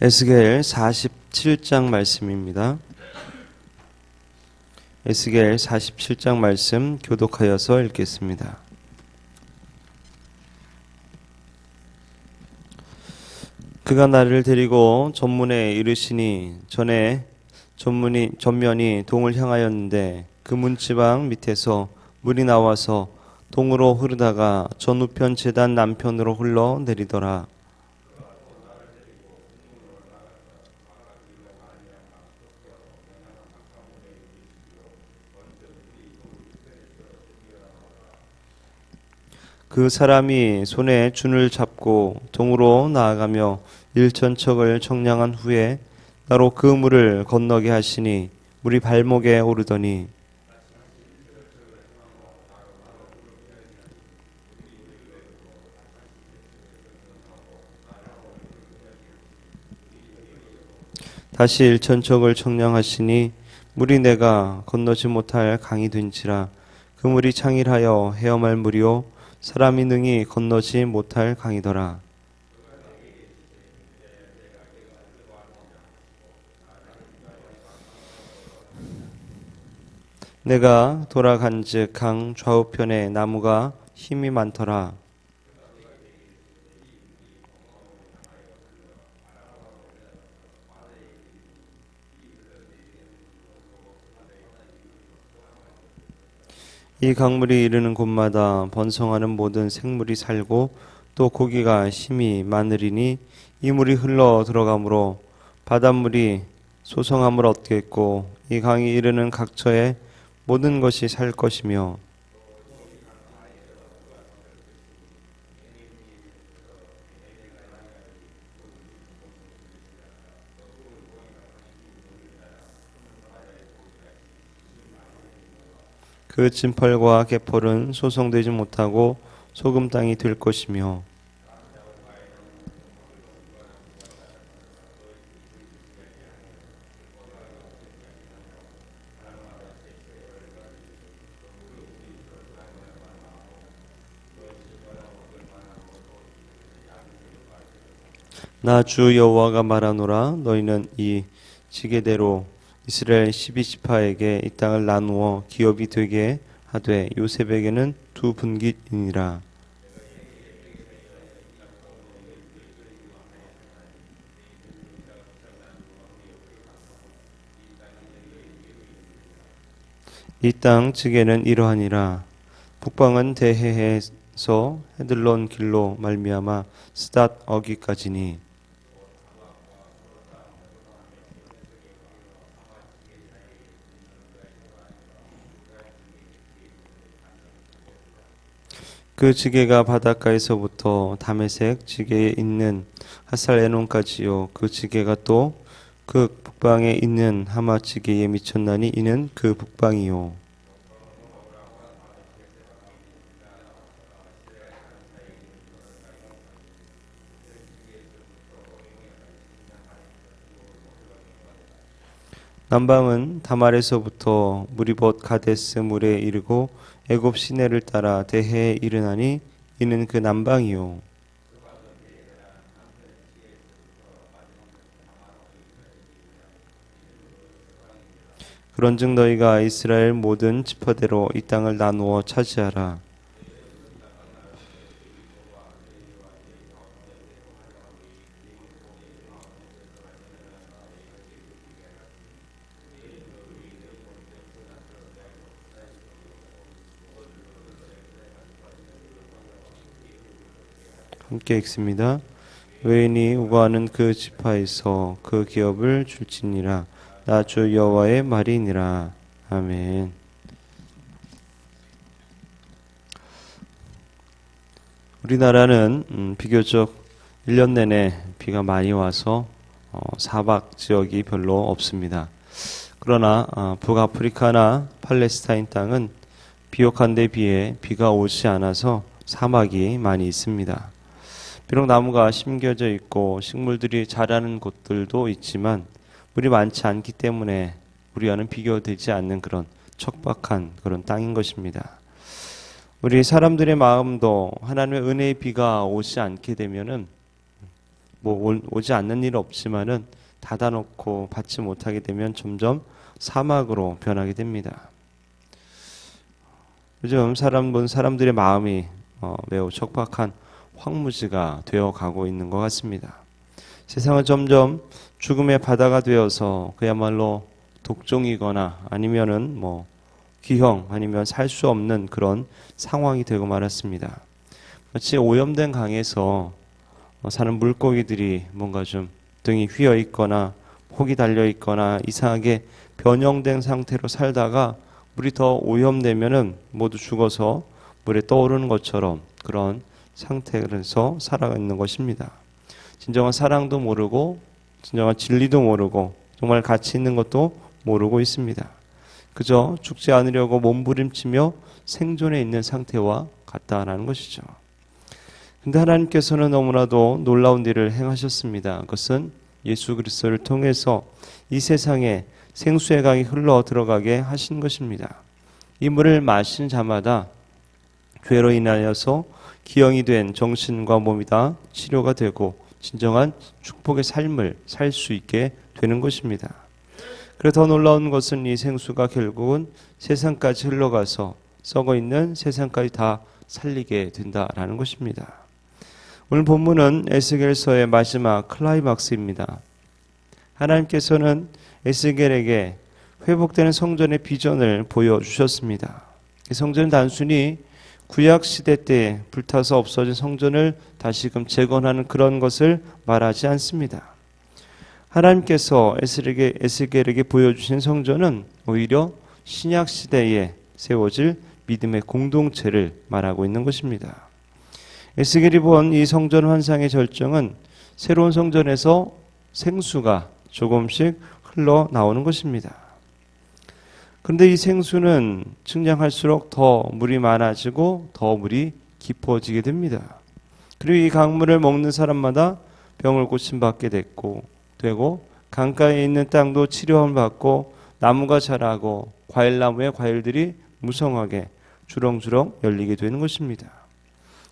에스겔 47장 말씀입니다. 에스겔 47장 말씀 교독하여서 읽겠습니다. 그가 나를 데리고 전문에 이르시니 전면이 동을 향하였는데 그 문지방 밑에서 물이 나와서 동으로 흐르다가 전우편 제단 남편으로 흘러 내리더라. 그 사람이 손에 준을 잡고 동으로 나아가며 일천척을 청량한 후에 나로 그 물을 건너게 하시니 물이 발목에 오르더니 다시 일천척을 청량하시니 물이 내가 건너지 못할 강이 된지라. 그 물이 창일하여 헤엄할 물이요 사람이 능히 건너지 못할 강이더라. 내가 돌아간즉 강 좌우편에 나무가 힘이 많더라. 이 강물이 이르는 곳마다 번성하는 모든 생물이 살고 또 고기가 힘이 많으리니 이 물이 흘러 들어가므로 바닷물이 소성함을 얻겠고 이 강이 이르는 각처에 모든 것이 살 것이며 그 진펄과 개펄은 소성되지 못하고 소금 땅이 될 것이며 나 주 여호와가 말하노라. 너희는 이 지게대로 이스라엘 12지파에게 이 땅을 나누어 기업이 되게 하되 요셉에게는 두 분깃이니라. 이 땅 지게는 이러하니라. 북방은 대해에서 헤들론 길로 말미암아 스닷 어기까지니 그 지게가 바닷가에서부터 다메섹 지게에 있는 하살 에논까지요. 그 지게가 또 그 북방에 있는 하마 지게에 미쳤나니 이는 그 북방이요. 남방은 다말에서부터 무리봇 가데스 물에 이르고 애굽 시내를 따라 대해에 이르나니 이는 그 남방이요. 그런즉 너희가 이스라엘 모든 지파대로 이 땅을 나누어 차지하라. 함께 읽습니다. 외인이 우거하는 그 지파에서 그 기업을 줄지니라. 나 주 여호와의 말이니라. 아멘. 우리나라는 비교적 1년 내내 비가 많이 와서 사막 지역이 별로 없습니다. 그러나 북아프리카나 팔레스타인 땅은 비옥한 데 비해 비가 오지 않아서 사막이 많이 있습니다. 비록 나무가 심겨져 있고 식물들이 자라는 곳들도 있지만 물이 많지 않기 때문에 우리와는 비교되지 않는 그런 척박한 그런 땅인 것입니다. 우리 사람들의 마음도 하나님의 은혜의 비가 오지 않게 되면은 오지 않는 일은 없지만은 닫아놓고 받지 못하게 되면 점점 사막으로 변하게 됩니다. 요즘 사람들의 마음이 매우 척박한 황무지가 되어 가고 있는 것 같습니다. 세상은 점점 죽음의 바다가 되어서 그야말로 독종이거나 아니면은 기형 아니면 살 수 없는 그런 상황이 되고 말았습니다. 마치 오염된 강에서 사는 물고기들이 뭔가 좀 등이 휘어 있거나 혹이 달려 있거나 이상하게 변형된 상태로 살다가 물이 더 오염되면은 모두 죽어서 물에 떠오르는 것처럼 그런 상태에서 살아가는 것입니다. 진정한 사랑도 모르고 진정한 진리도 모르고 정말 가치 있는 것도 모르고 있습니다. 그저 죽지 않으려고 몸부림치며 생존해 있는 상태와 같다라는 것이죠. 근데 하나님께서는 너무나도 놀라운 일을 행하셨습니다. 그것은 예수 그리스도를 통해서 이 세상에 생수의 강이 흘러 들어가게 하신 것입니다. 이 물을 마신 자마다 죄로 인하여서 기형이 된 정신과 몸이 다 치료가 되고 진정한 축복의 삶을 살 수 있게 되는 것입니다. 그래서 더 놀라운 것은 이 생수가 결국은 세상까지 흘러가서 썩어 있는 세상까지 다 살리게 된다라는 것입니다. 오늘 본문은 에스겔서의 마지막 클라이막스입니다. 하나님께서는 에스겔에게 회복되는 성전의 비전을 보여주셨습니다. 이 성전은 단순히 구약시대 때 불타서 없어진 성전을 다시금 재건하는 그런 것을 말하지 않습니다. 하나님께서 에스겔에게 보여주신 성전은 오히려 신약시대에 세워질 믿음의 공동체를 말하고 있는 것입니다. 에스겔이 본 이 성전 환상의 절정은 새로운 성전에서 생수가 조금씩 흘러나오는 것입니다. 그런데 이 생수는 측량할수록 더 물이 많아지고 더 물이 깊어지게 됩니다. 그리고 이 강물을 먹는 사람마다 병을 고침받게 되고 강가에 있는 땅도 치료함을 받고 나무가 자라고 과일나무의 과일들이 무성하게 주렁주렁 열리게 되는 것입니다.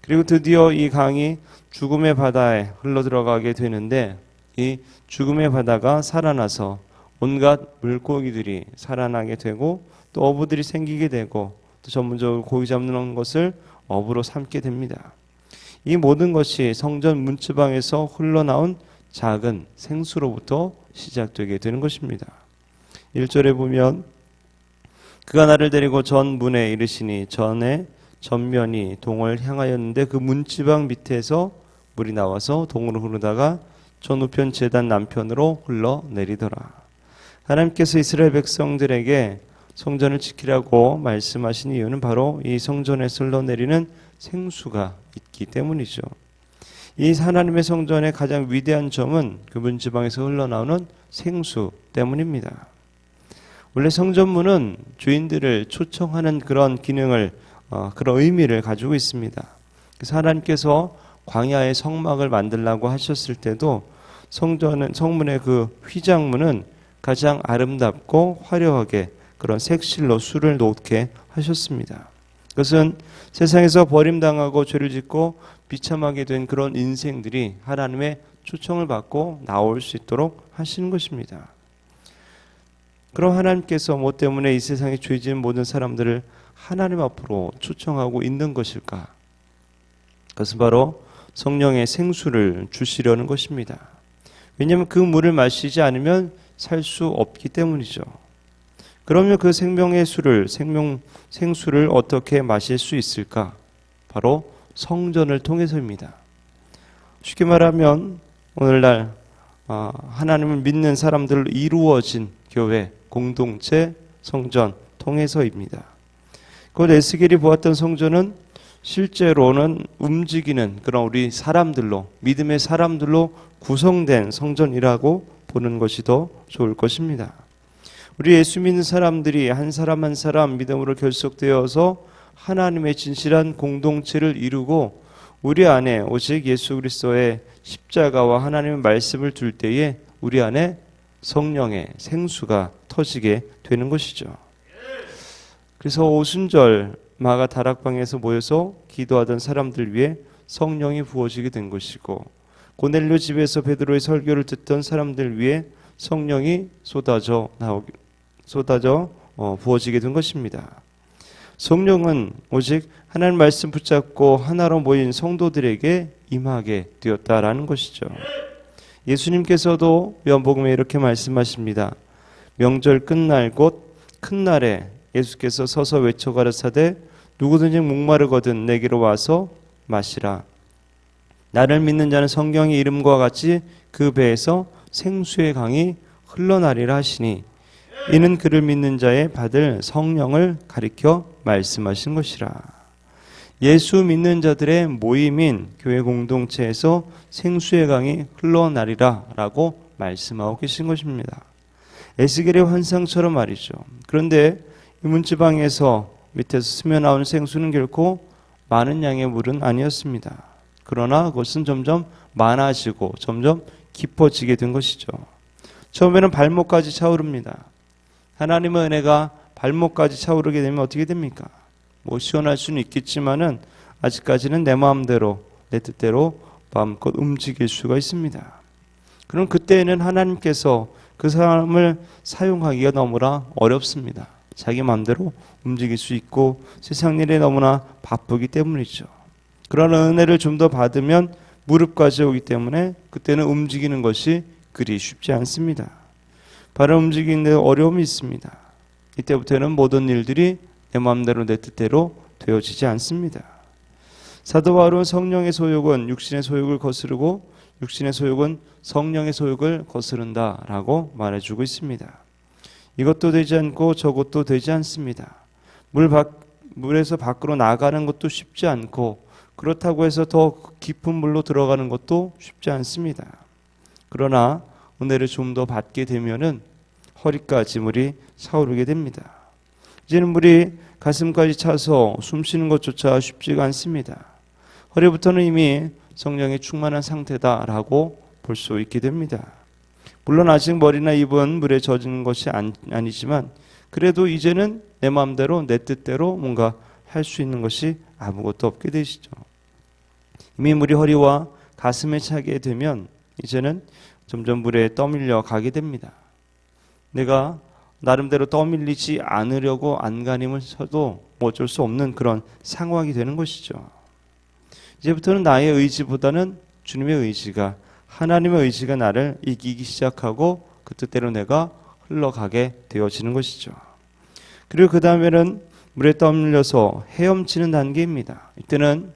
그리고 드디어 이 강이 죽음의 바다에 흘러들어가게 되는데 이 죽음의 바다가 살아나서 온갖 물고기들이 살아나게 되고 또 어부들이 생기게 되고 또 전문적으로 고기 잡는 것을 어부로 삼게 됩니다. 이 모든 것이 성전 문지방에서 흘러나온 작은 생수로부터 시작되게 되는 것입니다. 1절에 보면 그가 나를 데리고 전 문에 이르시니 전에 전면이 동을 향하였는데 그 문지방 밑에서 물이 나와서 동으로 흐르다가 전 우편 제단 남편으로 흘러내리더라. 하나님께서 이스라엘 백성들에게 성전을 지키라고 말씀하신 이유는 바로 이 성전에서 흘러내리는 생수가 있기 때문이죠. 이 하나님의 성전의 가장 위대한 점은 그 문지방에서 흘러나오는 생수 때문입니다. 원래 성전문은 주인들을 초청하는 그런 기능을 그런 의미를 가지고 있습니다. 그래서 하나님께서 광야의 성막을 만들라고 하셨을 때도 성문의 그 휘장문은 가장 아름답고 화려하게 그런 색실로 수를 놓게 하셨습니다. 그것은 세상에서 버림당하고 죄를 짓고 비참하게 된 그런 인생들이 하나님의 초청을 받고 나올 수 있도록 하시는 것입니다. 그럼 하나님께서 뭐 때문에 이 세상에 죄 지은 모든 사람들을 하나님 앞으로 초청하고 있는 것일까? 그것은 바로 성령의 생수를 주시려는 것입니다. 왜냐하면 그 물을 마시지 않으면 살 수 없기 때문이죠. 그러면 그 생명의 수를, 생수를 어떻게 마실 수 있을까? 바로 성전을 통해서입니다. 쉽게 말하면 오늘날 하나님을 믿는 사람들로 이루어진 교회, 공동체, 성전 통해서입니다. 그 에스겔이 보았던 성전은 실제로는 움직이는 그런 우리 사람들로, 믿음의 사람들로 구성된 성전이라고 보는 것이 더 좋을 것입니다. 우리 예수 믿는 사람들이 한 사람 한 사람 믿음으로 결속되어서 하나님의 진실한 공동체를 이루고 우리 안에 오직 예수 그리스도의 십자가와 하나님의 말씀을 둘 때에 우리 안에 성령의 생수가 터지게 되는 것이죠. 그래서 오순절 마가 다락방에서 모여서 기도하던 사람들 위해 성령이 부어지게 된 것이고 고넬료 집에서 베드로의 설교를 듣던 사람들 위에 성령이 쏟아져 부어지게 된 것입니다. 성령은 오직 하나님 말씀 붙잡고 하나로 모인 성도들에게 임하게 되었다라는 것이죠. 예수님께서도 요한복음에 이렇게 말씀하십니다. 명절 끝날 곧 큰 날에 예수께서 서서 외쳐 가라사대 누구든지 목마르거든 내게로 와서 마시라. 나를 믿는 자는 성경의 이름과 같이 그 배에서 생수의 강이 흘러나리라 하시니 이는 그를 믿는 자의 받을 성령을 가리켜 말씀하신 것이라. 예수 믿는 자들의 모임인 교회 공동체에서 생수의 강이 흘러나리라 라고 말씀하고 계신 것입니다. 에스겔의 환상처럼 말이죠. 그런데 이 문지방에서 밑에서 스며나온 생수는 결코 많은 양의 물은 아니었습니다. 그러나 그것은 점점 많아지고 점점 깊어지게 된 것이죠. 처음에는 발목까지 차오릅니다. 하나님의 은혜가 발목까지 차오르게 되면 어떻게 됩니까? 시원할 수는 있겠지만은 아직까지는 내 마음대로 내 뜻대로 마음껏 움직일 수가 있습니다. 그럼 그때에는 하나님께서 그 사람을 사용하기가 너무나 어렵습니다. 자기 마음대로 움직일 수 있고 세상 일에 너무나 바쁘기 때문이죠. 그런 은혜를 좀 더 받으면 무릎까지 오기 때문에 그때는 움직이는 것이 그리 쉽지 않습니다. 바로 움직이는 데 어려움이 있습니다. 이때부터는 모든 일들이 내 마음대로 내 뜻대로 되어지지 않습니다. 사도 바울은 성령의 소욕은 육신의 소욕을 거스르고 육신의 소욕은 성령의 소욕을 거스른다라고 말해주고 있습니다. 이것도 되지 않고 저것도 되지 않습니다. 물에서 밖으로 나가는 것도 쉽지 않고 그렇다고 해서 더 깊은 물로 들어가는 것도 쉽지 않습니다. 그러나 은혜를 좀 더 받게 되면은 허리까지 물이 차오르게 됩니다. 이제는 물이 가슴까지 차서 숨 쉬는 것조차 쉽지가 않습니다. 허리부터는 이미 성령에 충만한 상태다라고 볼 수 있게 됩니다. 물론 아직 머리나 입은 물에 젖은 것이 아니지만 그래도 이제는 내 마음대로 내 뜻대로 뭔가 할 수 있는 것이 아무것도 없게 되시죠. 이미 물이 허리와 가슴에 차게 되면 이제는 점점 물에 떠밀려 가게 됩니다. 내가 나름대로 떠밀리지 않으려고 안간힘을 써도 어쩔 수 없는 그런 상황이 되는 것이죠. 이제부터는 나의 의지보다는 주님의 의지가, 하나님의 의지가 나를 이기기 시작하고 그 뜻대로 내가 흘러가게 되어지는 것이죠. 그리고 그 다음에는 물에 떠밀려서 헤엄치는 단계입니다. 이때는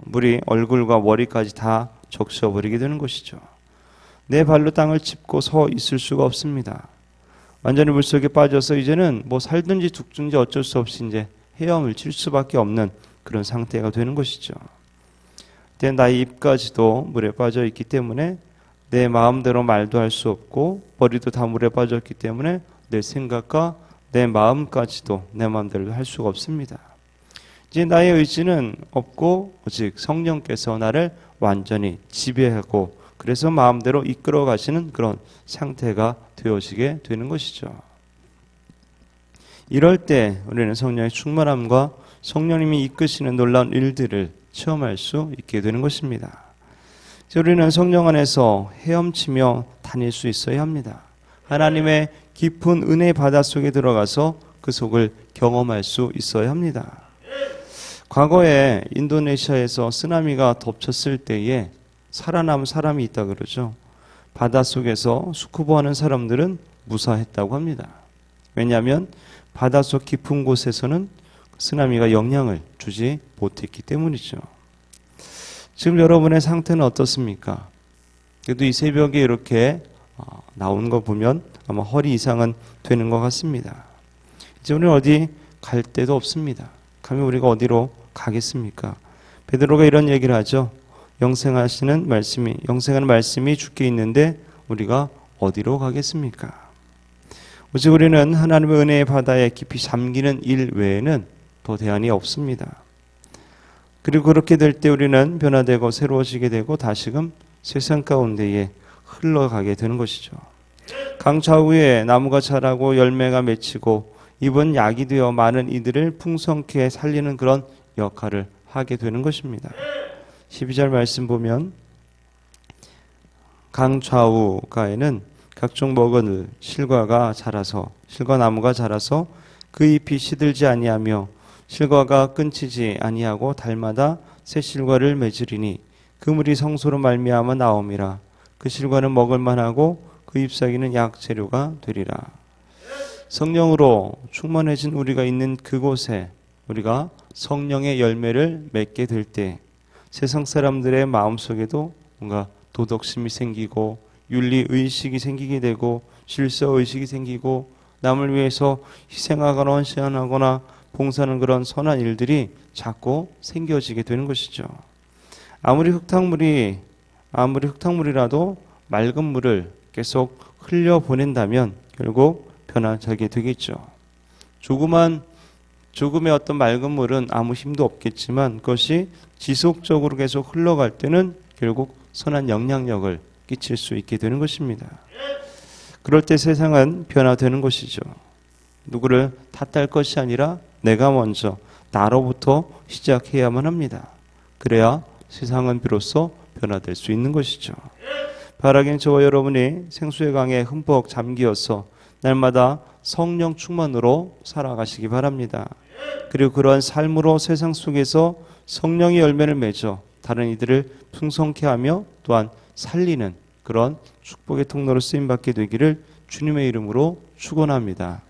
물이 얼굴과 머리까지 다 적셔버리게 되는 것이죠. 내 발로 땅을 짚고 서 있을 수가 없습니다. 완전히 물속에 빠져서 이제는 살든지 죽든지 어쩔 수 없이 이제 헤엄을 칠 수밖에 없는 그런 상태가 되는 것이죠. 그때 나의 입까지도 물에 빠져 있기 때문에 내 마음대로 말도 할 수 없고 머리도 다 물에 빠졌기 때문에 내 생각과 내 마음까지도 내 마음대로 할 수가 없습니다. 이제 나의 의지는 없고 오직 성령께서 나를 완전히 지배하고 그래서 마음대로 이끌어 가시는 그런 상태가 되어지게 되는 것이죠. 이럴 때 우리는 성령의 충만함과 성령님이 이끄시는 놀라운 일들을 체험할 수 있게 되는 것입니다. 우리는 성령 안에서 헤엄치며 다닐 수 있어야 합니다. 하나님의 깊은 은혜 바다 속에 들어가서 그 속을 경험할 수 있어야 합니다. 과거에 인도네시아에서 쓰나미가 덮쳤을 때에 살아남은 사람이 있다 그러죠. 바닷속에서 스쿠버하는 사람들은 무사했다고 합니다. 왜냐하면 바닷속 깊은 곳에서는 쓰나미가 영향을 주지 못했기 때문이죠. 지금 여러분의 상태는 어떻습니까? 그래도 이 새벽에 이렇게 나오는 거 보면 아마 허리 이상은 되는 것 같습니다. 이제 우리는 어디 갈 데도 없습니다. 가면 우리가 어디로 가겠습니까? 베드로가 이런 얘기를 하죠. 영생하는 말씀이 주께 있는데 우리가 어디로 가겠습니까? 오직 우리는 하나님의 은혜의 바다에 깊이 잠기는 일 외에는 더 대안이 없습니다. 그리고 그렇게 될 때 우리는 변화되고 새로워지게 되고 다시금 세상 가운데에 흘러가게 되는 것이죠. 강 좌우에 나무가 자라고 열매가 맺히고 잎은 약이 되어 많은 이들을 풍성케 살리는 그런 역할을 하게 되는 것입니다. 12절 말씀 보면 강 좌우가에는 각종 먹은 실과나무가 자라서 그 잎이 시들지 아니하며 실과가 끊치지 아니하고 달마다 새 실과를 맺으리니 그 물이 성소로 말미암아 나옴이라. 그 실과는 먹을 만하고 그 잎사귀는 약재료가 되리라. 성령으로 충만해진 우리가 있는 그곳에 우리가 성령의 열매를 맺게 될 때 세상 사람들의 마음속에도 뭔가 도덕심이 생기고 윤리의식이 생기게 되고 질서의식이 생기고 남을 위해서 희생하거나 헌신하거나 봉사하는 그런 선한 일들이 자꾸 생겨지게 되는 것이죠. 아무리 흙탕물이라도 맑은 물을 계속 흘려보낸다면 결국 변화하게 되겠죠. 조금의 어떤 맑은 물은 아무 힘도 없겠지만 그것이 지속적으로 계속 흘러갈 때는 결국 선한 영향력을 끼칠 수 있게 되는 것입니다. 그럴 때 세상은 변화되는 것이죠. 누구를 탓할 것이 아니라 내가 먼저 나로부터 시작해야만 합니다. 그래야 세상은 비로소 변화될 수 있는 것이죠. 바라긴 저와 여러분이 생수의 강에 흠뻑 잠기어서 날마다 성령 충만으로 살아가시기 바랍니다. 그리고 그러한 삶으로 세상 속에서 성령의 열매를 맺어 다른 이들을 풍성케 하며 또한 살리는 그런 축복의 통로로 쓰임받게 되기를 주님의 이름으로 축원합니다.